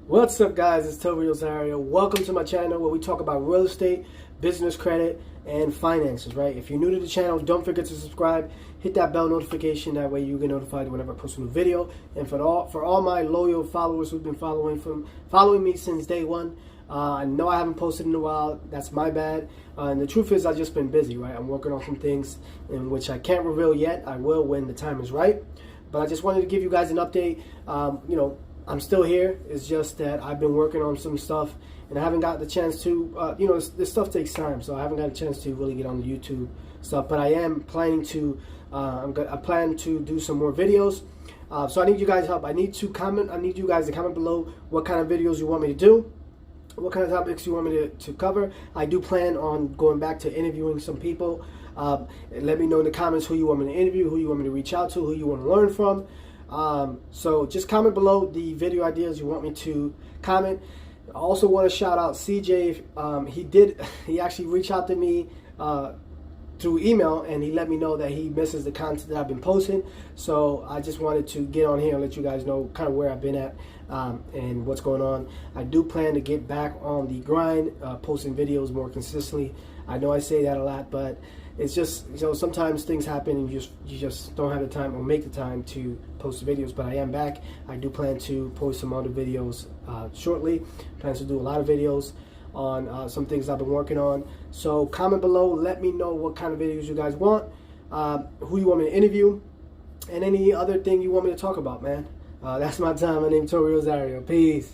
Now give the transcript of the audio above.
What's up, guys? It's Tobi, Rosario. Welcome to my channel where we talk about real estate, business credit, and finances, right? If you're new to the channel, don't forget to subscribe. Hit that bell notification. That way you get notified whenever I post a new video. And for all my loyal followers who've been following me since day one, I know I haven't posted in a while. That's my bad. And the truth is I've just been busy, right? I'm working on some things in which I can't reveal yet. I will when the time is right. But I just wanted to give you guys an update. I'm still here. It's just that I've been working on some stuff and I haven't got the chance to, this stuff takes time, so I haven't got a chance to really get on the YouTube stuff. But I am planning to, I plan to do some more videos. So I need you guys' help. I need you guys to comment below what kind of videos you want me to do, what kind of topics you want me to cover. I do plan on going back to interviewing some people. Let me know in the comments who you want me to interview, who you want me to reach out to, who you want to learn from. So just comment below the video ideas you want me to comment. I also want to shout out CJ. He actually reached out to me through email, and he let me know that he misses the content that I've been posting. So I just wanted to get on here and let you guys know kind of where I've been at and what's going on. I do plan to get back on the grind, posting videos more consistently. I know I say that a lot, but it's just, sometimes things happen and you just don't have the time or make the time to post the videos. But I am back. I do plan to post some other videos shortly. Plan to do a lot of videos on some things I've been working on. So comment below, let me know what kind of videos you guys want, who you want me to interview, and any other thing you want me to talk about, man. That's my time. My name's Tobi Rosario. Peace.